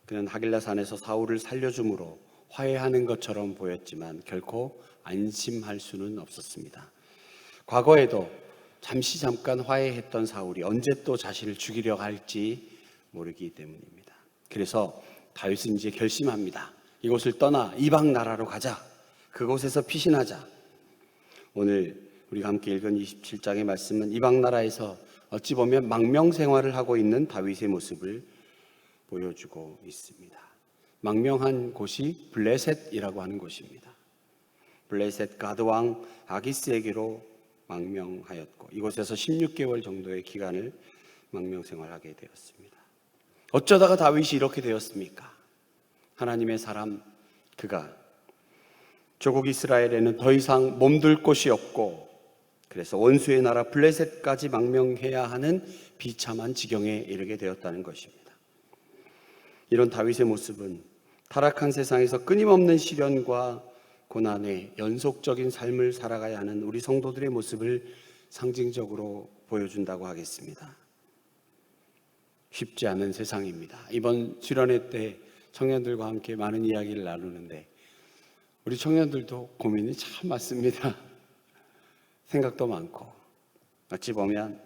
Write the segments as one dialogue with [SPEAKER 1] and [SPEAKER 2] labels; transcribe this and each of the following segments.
[SPEAKER 1] 그는 하길라 산에서 사울을 살려줌으로 화해하는 것처럼 보였지만 결코 안심할 수는 없었습니다. 과거에도 잠깐 화해했던 사울이 언제 또 자신을 죽이려 할지 모르기 때문입니다. 그래서 다윗은 이제 결심합니다. 이곳을 떠나 이방 나라로 가자. 그곳에서 피신하자. 오늘 우리가 함께 읽은 27장의 말씀은 이방 나라에서 어찌 보면 망명 생활을 하고 있는 다윗의 모습을 보여주고 있습니다. 망명한 곳이 블레셋이라고 하는 곳입니다. 블레셋 가드왕 아기스에게로 망명하였고 이곳에서 16개월 정도의 기간을 망명 생활하게 되었습니다. 어쩌다가 다윗이 이렇게 되었습니까? 하나님의 사람 그가 조국 이스라엘에는 더 이상 몸둘 곳이 없고 그래서 원수의 나라 블레셋까지 망명해야 하는 비참한 지경에 이르게 되었다는 것입니다. 이런 다윗의 모습은 타락한 세상에서 끊임없는 시련과 고난의 연속적인 삶을 살아가야 하는 우리 성도들의 모습을 상징적으로 보여준다고 하겠습니다. 쉽지 않은 세상입니다. 이번 수련회 때 청년들과 함께 많은 이야기를 나누는데 우리 청년들도 고민이 참 많습니다. 생각도 많고 어찌 보면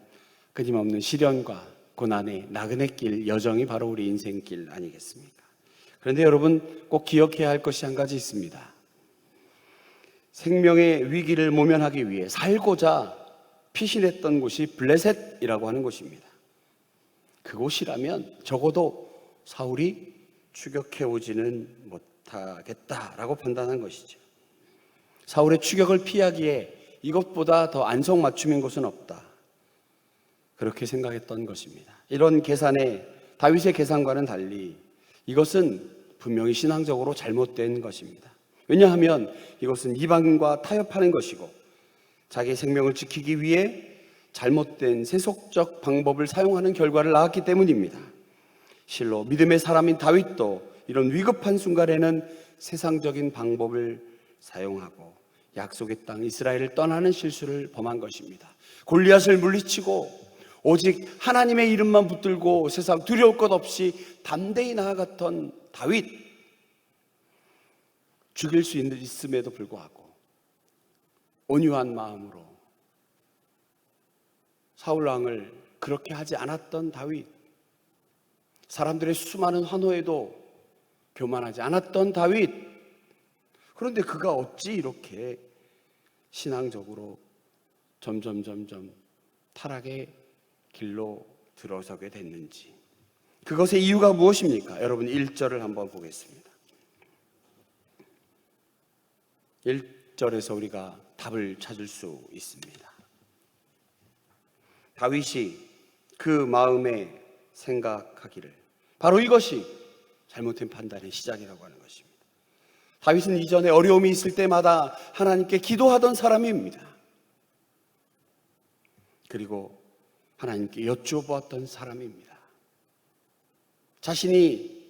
[SPEAKER 1] 끊임없는 시련과 고난의 나그네 길 여정이 바로 우리 인생길 아니겠습니까? 그런데 여러분 꼭 기억해야 할 것이 한 가지 있습니다. 생명의 위기를 모면하기 위해 살고자 피신했던 곳이 블레셋이라고 하는 곳입니다. 그곳이라면 적어도 사울이 추격해오지는 못하겠다라고 판단한 것이죠. 사울의 추격을 피하기에 이것보다 더 안성맞춤인 곳은 없다. 그렇게 생각했던 것입니다. 이런 계산에 다윗의 계산과는 달리 이것은 분명히 신앙적으로 잘못된 것입니다. 왜냐하면 이것은 이방인과 타협하는 것이고 자기 생명을 지키기 위해 잘못된 세속적 방법을 사용하는 결과를 낳았기 때문입니다. 실로 믿음의 사람인 다윗도 이런 위급한 순간에는 세상적인 방법을 사용하고 약속의 땅 이스라엘을 떠나는 실수를 범한 것입니다. 골리앗을 물리치고 오직 하나님의 이름만 붙들고 세상 두려울 것 없이 담대히 나아갔던 다윗, 죽일 수 있음에도 불구하고 온유한 마음으로 사울왕을 그렇게 하지 않았던 다윗, 사람들의 수많은 환호에도 교만하지 않았던 다윗. 그런데 그가 어찌 이렇게 신앙적으로 점점 타락의 길로 들어서게 됐는지, 그것의 이유가 무엇입니까? 여러분 1절을 한번 보겠습니다. 1절에서 우리가 답을 찾을 수 있습니다. 다윗이 그 마음에 생각하기를, 바로 이것이 잘못된 판단의 시작이라고 하는 것입니다. 다윗은 이전에 어려움이 있을 때마다 하나님께 기도하던 사람입니다. 그리고 하나님께 여쭈어보았던 사람입니다. 자신이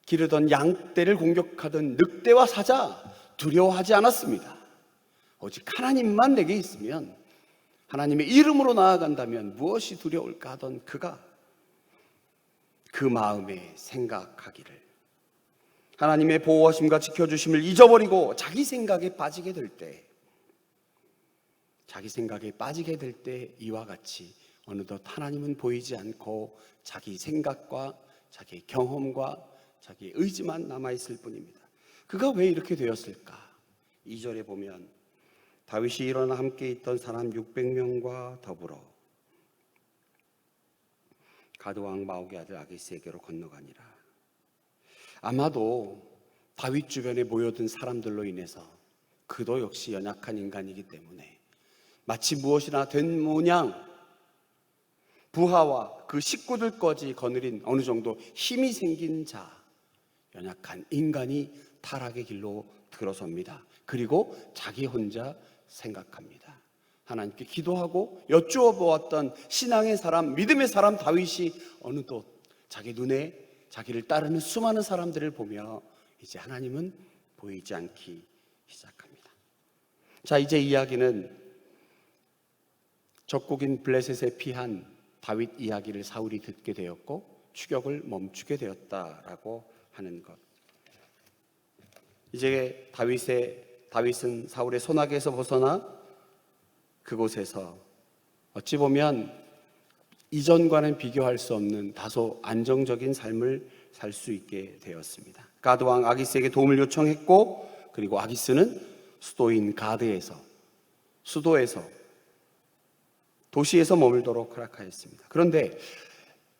[SPEAKER 1] 기르던 양떼를 공격하던 늑대와 사자 두려워하지 않았습니다. 오직 하나님만 내게 있으면, 하나님의 이름으로 나아간다면 무엇이 두려울까 하던 그가 그 마음에 생각하기를, 하나님의 보호하심과 지켜주심을 잊어버리고 자기 생각에 빠지게 될 때 이와 같이 어느덧 하나님은 보이지 않고 자기 생각과 자기 경험과 자기 의지만 남아있을 뿐입니다. 그가 왜 이렇게 되었을까? 2절에 보면 다윗이 일어나 함께 있던 사람 600명과 더불어 가드왕 마옥의 아들 아기스에게로 건너가니라. 아마도 다윗 주변에 모여든 사람들로 인해서 그도 역시 연약한 인간이기 때문에 마치 무엇이나 된 모양 부하와 그 식구들까지 거느린 어느 정도 힘이 생긴 자, 연약한 인간이 타락의 길로 들어섭니다. 그리고 자기 혼자 생각합니다. 하나님께 기도하고 여쭈어 보았던 신앙의 사람, 믿음의 사람 다윗이 어느덧 자기 눈에 자기를 따르는 수많은 사람들을 보며 이제 하나님은 보이지 않기 시작합니다. 자, 이제 이야기는 적국인 블레셋에 피한 다윗 이야기를 사울이 듣게 되었고, 추격을 멈추게 되었다라고 하는 것. 이제 다윗은 사울의 손아귀에서 벗어나 그곳에서 어찌 보면 이전과는 비교할 수 없는 다소 안정적인 삶을 살 수 있게 되었습니다. 가드 왕 아기스에게 도움을 요청했고, 그리고 아기스는 수도인 가드에서, 수도에서, 도시에서 머물도록 허락하였습니다. 그런데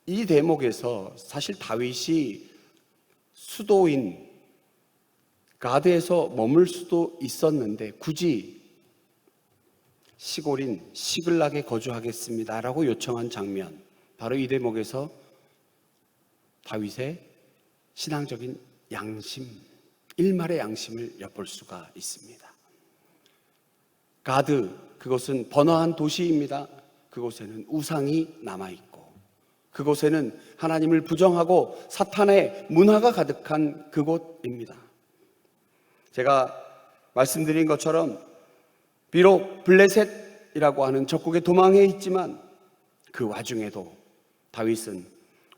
[SPEAKER 1] 이 대목에서 사실 다윗이 수도인 가드에서 머물 수도 있었는데 굳이 시골인 시글락에 거주하겠습니다라고 요청한 장면, 바로 이 대목에서 다윗의 신앙적인 양심, 일말의 양심을 엿볼 수가 있습니다. 가드, 그것은 번화한 도시입니다. 그곳에는 우상이 남아있고, 그곳에는 하나님을 부정하고 사탄의 문화가 가득한 그곳입니다. 제가 말씀드린 것처럼 비록 블레셋이라고 하는 적국에 도망해 있지만 그 와중에도 다윗은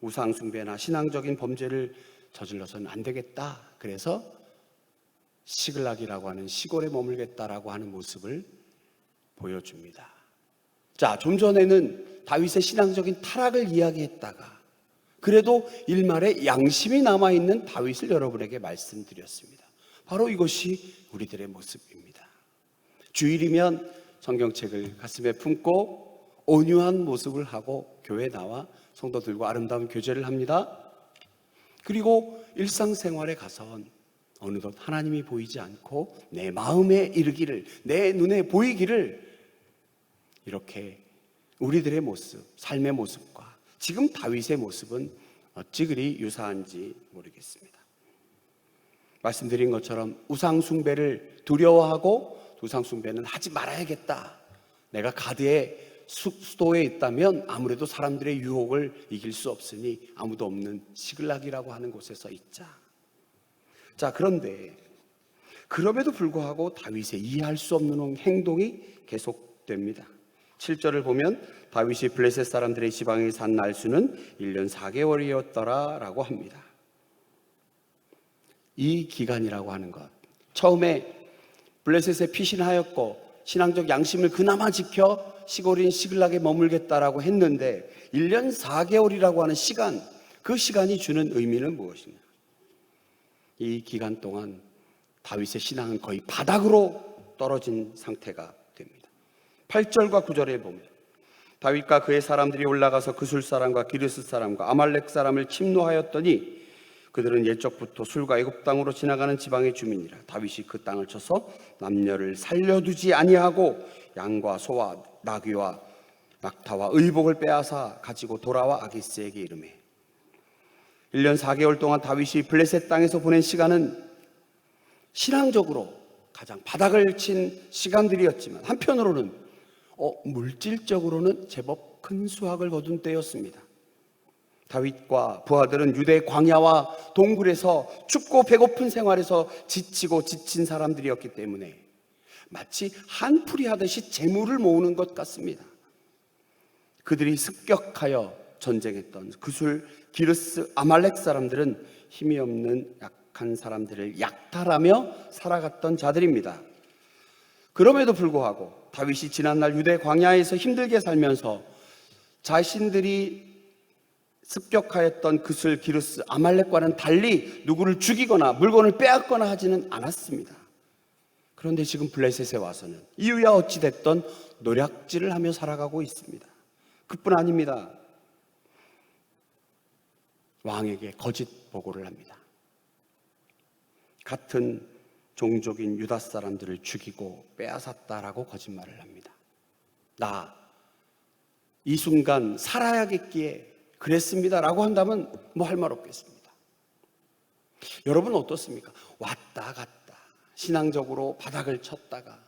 [SPEAKER 1] 우상 숭배나 신앙적인 범죄를 저질러서는 안 되겠다. 그래서 시글락이라고 하는 시골에 머물겠다라고 하는 모습을 보여줍니다. 자, 좀 전에는 다윗의 신앙적인 타락을 이야기했다가 그래도 일말의 양심이 남아있는 다윗을 여러분에게 말씀드렸습니다. 바로 이것이 우리들의 모습입니다. 주일이면 성경책을 가슴에 품고 온유한 모습을 하고 교회에 나와 성도들과 아름다운 교제를 합니다. 그리고 일상생활에 가선 어느덧 하나님이 보이지 않고 내 마음에 이르기를, 내 눈에 보이기를, 이렇게 우리들의 모습, 삶의 모습과 지금 다윗의 모습은 어찌 그리 유사한지 모르겠습니다. 말씀드린 것처럼 우상 숭배를 두려워하고 우상 숭배는 하지 말아야겠다. 내가 가드의 수도에 있다면 아무래도 사람들의 유혹을 이길 수 없으니 아무도 없는 시글락이라고 하는 곳에서 있자. 자, 그런데 그럼에도 불구하고 다윗의 이해할 수 없는 행동이 계속됩니다. 7절을 보면 다윗이 블레셋 사람들의 지방에 산 날수는 1년 4개월이었더라 라고 합니다. 이 기간이라고 하는 것, 처음에 블레셋에 피신하였고 신앙적 양심을 그나마 지켜 시골인 시글락에 머물겠다라고 했는데 1년 4개월이라고 하는 시간, 그 시간이 주는 의미는 무엇이냐? 이 기간 동안 다윗의 신앙은 거의 바닥으로 떨어진 상태가 됩니다. 8절과 9절에 보면 다윗과 그의 사람들이 올라가서 그술 사람과 기르스 사람과 아말렉 사람을 침노하였더니 그들은 옛적부터 술과 애굽 땅으로 지나가는 지방의 주민이라. 다윗이 그 땅을 쳐서 남녀를 살려두지 아니하고 양과 소와 나귀와 낙타와 의복을 빼앗아 가지고 돌아와 아기스에게 이르매. 1년 4개월 동안 다윗이 블레셋 땅에서 보낸 시간은 신앙적으로 가장 바닥을 친 시간들이었지만 한편으로는 물질적으로는 제법 큰 수확을 거둔 때였습니다. 다윗과 부하들은 유대 광야와 동굴에서 춥고 배고픈 생활에서 지치고 지친 사람들이었기 때문에 마치 한풀이 하듯이 재물을 모으는 것 같습니다. 그들이 습격하여 전쟁했던 그술, 기르스, 아말렉 사람들은 힘이 없는 약한 사람들을 약탈하며 살아갔던 자들입니다. 그럼에도 불구하고 다윗이 지난날 유대 광야에서 힘들게 살면서 자신들이 습격하였던 그술, 기르스, 아말렉과는 달리 누구를 죽이거나 물건을 빼앗거나 하지는 않았습니다. 그런데 지금 블레셋에 와서는 이유야 어찌 됐던 노략질을 하며 살아가고 있습니다. 그뿐 아닙니다. 왕에게 거짓 보고를 합니다. 같은 종족인 유다 사람들을 죽이고 빼앗았다라고 거짓말을 합니다. 나 이 순간 살아야겠기에 그랬습니다라고 한다면 뭐 할 말 없겠습니다. 여러분은 어떻습니까? 왔다 갔다 신앙적으로 바닥을 쳤다가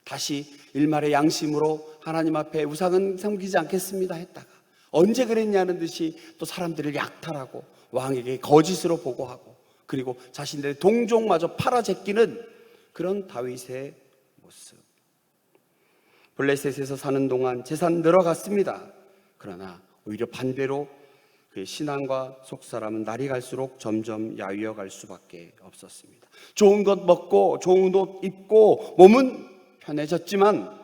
[SPEAKER 1] 다시 일말의 양심으로 하나님 앞에 우상은 섬기지 않겠습니다 했다가 언제 그랬냐는 듯이 또 사람들을 약탈하고 왕에게 거짓으로 보고하고 그리고 자신들의 동족마저 팔아제끼는 그런 다윗의 모습. 블레셋에서 사는 동안 재산 늘어갔습니다. 그러나 오히려 반대로 그의 신앙과 속사람은 날이 갈수록 점점 야위어 갈 수밖에 없었습니다. 좋은 것 먹고 좋은 옷 입고 몸은 편해졌지만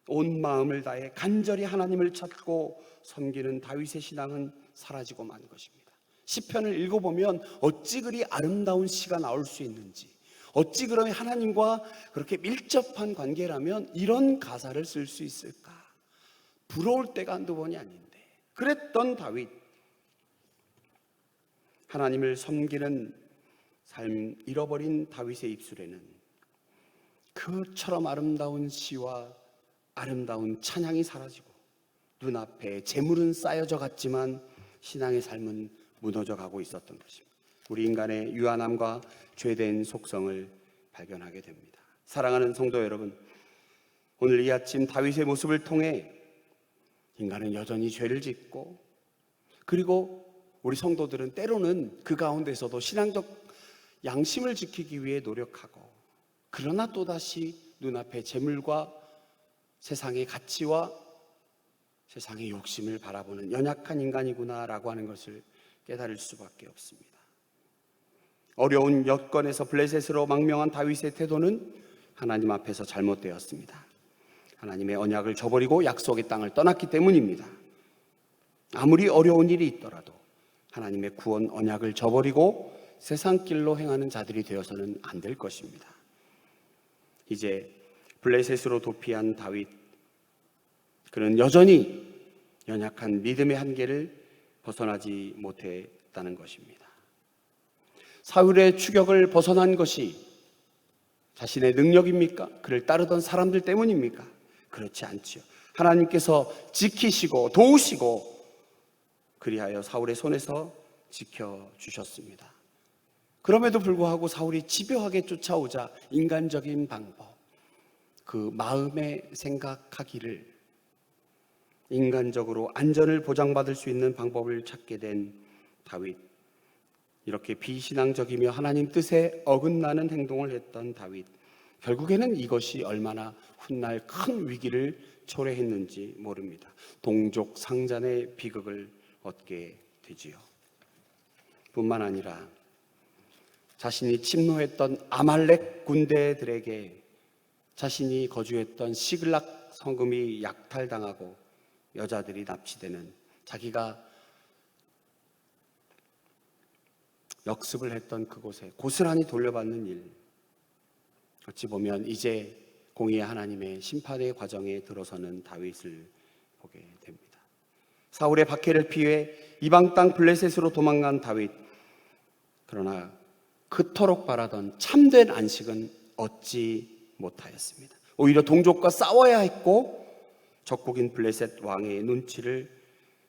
[SPEAKER 1] 온 마음을 다해 간절히 하나님을 찾고 섬기는 다윗의 신앙은 사라지고 만 것입니다. 시편을 읽어보면 어찌 그리 아름다운 시가 나올 수 있는지, 어찌 그러면 하나님과 그렇게 밀접한 관계라면 이런 가사를 쓸 수 있을까? 부러울 때가 한두 번이 아닌데 그랬던 다윗, 하나님을 섬기는 삶 잃어버린 다윗의 입술에는 그처럼 아름다운 시와 아름다운 찬양이 사라지고 눈앞에 재물은 쌓여져 갔지만 신앙의 삶은 무너져 가고 있었던 것입니다. 우리 인간의 유한함과 죄된 속성을 발견하게 됩니다. 사랑하는 성도 여러분, 오늘 이 아침 다윗의 모습을 통해 인간은 여전히 죄를 짓고, 그리고 우리 성도들은 때로는 그 가운데서도 신앙적 양심을 지키기 위해 노력하고, 그러나 또다시 눈앞에 재물과 세상의 가치와 세상의 욕심을 바라보는 연약한 인간이구나라고 하는 것을 깨달을 수밖에 없습니다. 어려운 여건에서 블레셋으로 망명한 다윗의 태도는 하나님 앞에서 잘못되었습니다. 하나님의 언약을 저버리고 약속의 땅을 떠났기 때문입니다. 아무리 어려운 일이 있더라도 하나님의 구원 언약을 저버리고 세상 길로 행하는 자들이 되어서는 안 될 것입니다. 이제 블레셋으로 도피한 다윗, 그는 여전히 연약한 믿음의 한계를 벗어나지 못했다는 것입니다. 사울의 추격을 벗어난 것이 자신의 능력입니까? 그를 따르던 사람들 때문입니까? 그렇지 않지요. 하나님께서 지키시고 도우시고 그리하여 사울의 손에서 지켜주셨습니다. 그럼에도 불구하고 사울이 집요하게 쫓아오자 인간적인 방법, 그 마음에 생각하기를, 인간적으로 안전을 보장받을 수 있는 방법을 찾게 된 다윗, 이렇게 비신앙적이며 하나님 뜻에 어긋나는 행동을 했던 다윗, 결국에는 이것이 얼마나 훗날 큰 위기를 초래했는지 모릅니다. 동족 상잔의 비극을 얻게 되지요. 뿐만 아니라 자신이 침노했던 아말렉 군대들에게 자신이 거주했던 시글락 성금이 약탈당하고 여자들이 납치되는, 자기가 역습을 했던 그곳에 고스란히 돌려받는 일, 어찌 보면 이제 공의의 하나님의 심판의 과정에 들어서는 다윗을 보게 됩니다. 사울의 박해를 피해 이방 땅 블레셋으로 도망간 다윗, 그러나 그토록 바라던 참된 안식은 얻지 못하였습니다. 오히려 동족과 싸워야 했고 적국인 블레셋 왕의 눈치를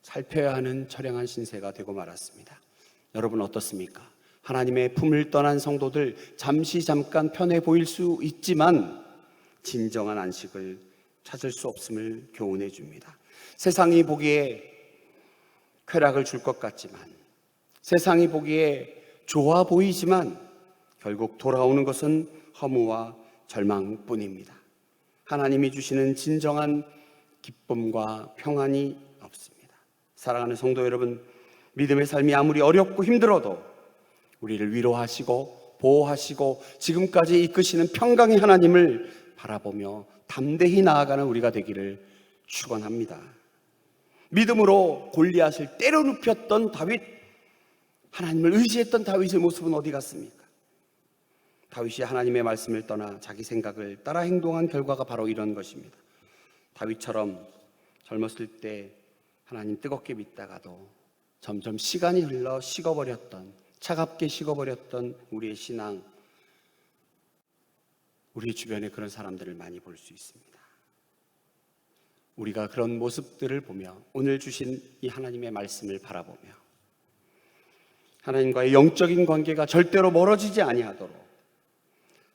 [SPEAKER 1] 살펴야 하는 처량한 신세가 되고 말았습니다. 여러분 어떻습니까? 하나님의 품을 떠난 성도들, 잠깐 편해 보일 수 있지만 진정한 안식을 찾을 수 없음을 교훈해 줍니다. 세상이 보기에 쾌락을 줄 것 같지만, 세상이 보기에 좋아 보이지만 결국 돌아오는 것은 허무와 절망뿐입니다. 하나님이 주시는 진정한 기쁨과 평안이 없습니다. 사랑하는 성도 여러분, 믿음의 삶이 아무리 어렵고 힘들어도 우리를 위로하시고 보호하시고 지금까지 이끄시는 평강의 하나님을 바라보며 담대히 나아가는 우리가 되기를 축원합니다. 믿음으로 골리앗을 때려 눕혔던 다윗, 하나님을 의지했던 다윗의 모습은 어디 갔습니까? 다윗이 하나님의 말씀을 떠나 자기 생각을 따라 행동한 결과가 바로 이런 것입니다. 다윗처럼 젊었을 때 하나님 뜨겁게 믿다가도 점점 시간이 흘러 식어버렸던, 차갑게 식어버렸던 우리의 신앙, 우리 주변에 그런 사람들을 많이 볼 수 있습니다. 우리가 그런 모습들을 보며 오늘 주신 이 하나님의 말씀을 바라보며 하나님과의 영적인 관계가 절대로 멀어지지 아니하도록,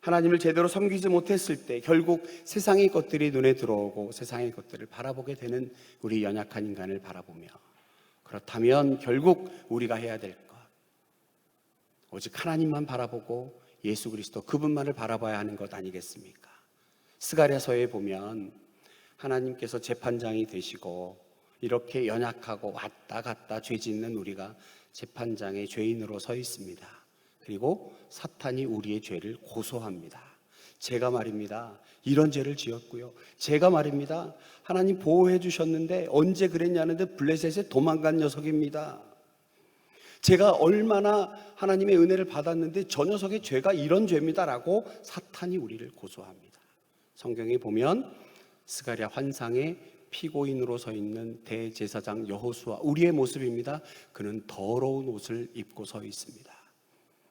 [SPEAKER 1] 하나님을 제대로 섬기지 못했을 때 결국 세상의 것들이 눈에 들어오고 세상의 것들을 바라보게 되는 우리 연약한 인간을 바라보며, 그렇다면 결국 우리가 해야 될 것, 오직 하나님만 바라보고 예수 그리스도 그분만을 바라봐야 하는 것 아니겠습니까? 스가랴서에 보면 하나님께서 재판장이 되시고 이렇게 연약하고 왔다 갔다 죄 짓는 우리가 재판장에 죄인으로 서 있습니다. 그리고 사탄이 우리의 죄를 고소합니다. 제가 말입니다, 이런 죄를 지었고요, 제가 말입니다, 하나님 보호해 주셨는데 언제 그랬냐는데 블레셋에 도망간 녀석입니다. 제가 얼마나 하나님의 은혜를 받았는데 저 녀석의 죄가 이런 죄입니다라고 사탄이 우리를 고소합니다. 성경에 보면 스가랴 환상에 피고인으로 서 있는 대제사장 여호수아, 우리의 모습입니다. 그는 더러운 옷을 입고 서 있습니다.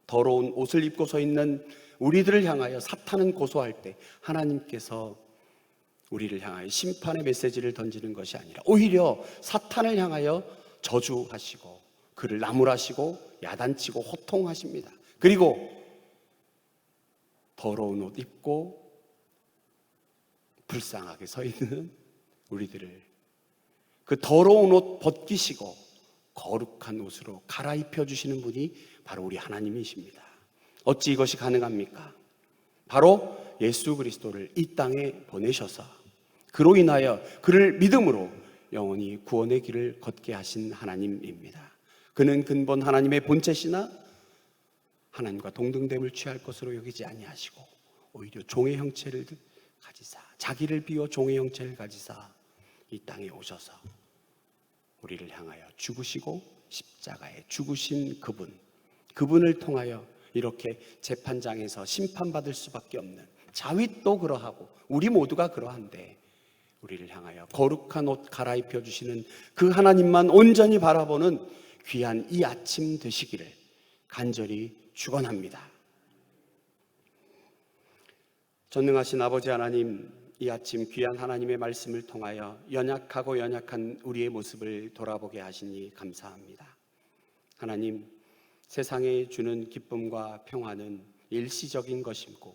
[SPEAKER 1] 더러운 옷을 입고 서 있는 우리들을 향하여 사탄은 고소할 때 하나님께서 우리를 향하여 심판의 메시지를 던지는 것이 아니라 오히려 사탄을 향하여 저주하시고 그를 나무라시고 야단치고 호통하십니다. 그리고 더러운 옷 입고 불쌍하게 서 있는 우리들을 그 더러운 옷 벗기시고 거룩한 옷으로 갈아입혀 주시는 분이 바로 우리 하나님이십니다. 어찌 이것이 가능합니까? 바로 예수 그리스도를 이 땅에 보내셔서 그로 인하여 그를 믿음으로 영원히 구원의 길을 걷게 하신 하나님입니다. 그는 근본 하나님의 본체시나 하나님과 동등됨을 취할 것으로 여기지 아니하시고 오히려 종의 형체를 가지사, 자기를 비워 종의 형체를 가지사 이 땅에 오셔서 우리를 향하여 죽으시고 십자가에 죽으신 그분을 통하여 이렇게 재판장에서 심판받을 수밖에 없는, 자윗도 그러하고 우리 모두가 그러한데 우리를 향하여 거룩한 옷 갈아입혀 주시는 그 하나님만 온전히 바라보는 귀한 이 아침 되시기를 간절히 축원합니다. 전능하신 아버지 하나님, 이 아침 귀한 하나님의 말씀을 통하여 연약하고 연약한 우리의 모습을 돌아보게 하시니 감사합니다. 하나님, 세상에 주는 기쁨과 평화는 일시적인 것이고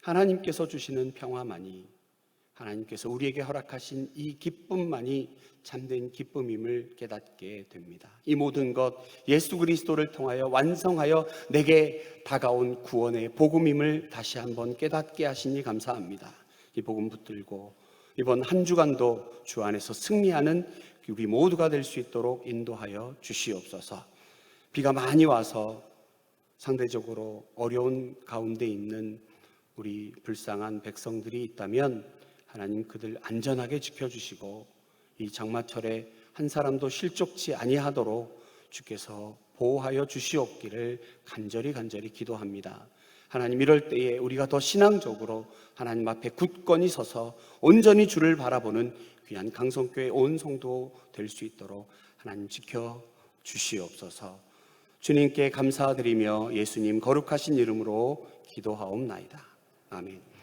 [SPEAKER 1] 하나님께서 주시는 평화만이, 하나님께서 우리에게 허락하신 이 기쁨만이 참된 기쁨임을 깨닫게 됩니다. 이 모든 것 예수 그리스도를 통하여 완성하여 내게 다가온 구원의 복음임을 다시 한번 깨닫게 하시니 감사합니다. 이 복음 붙들고 이번 한 주간도 주 안에서 승리하는 우리 모두가 될 수 있도록 인도하여 주시옵소서. 비가 많이 와서 상대적으로 어려운 가운데 있는 우리 불쌍한 백성들이 있다면 하나님 그들 안전하게 지켜주시고 이 장마철에 한 사람도 실족치 아니하도록 주께서 보호하여 주시옵기를 간절히 기도합니다. 하나님, 이럴 때에 우리가 더 신앙적으로 하나님 앞에 굳건히 서서 온전히 주를 바라보는 귀한 강성교회 온 성도 될 수 있도록 하나님 지켜 주시옵소서. 주님께 감사드리며 예수님 거룩하신 이름으로 기도하옵나이다. 아멘.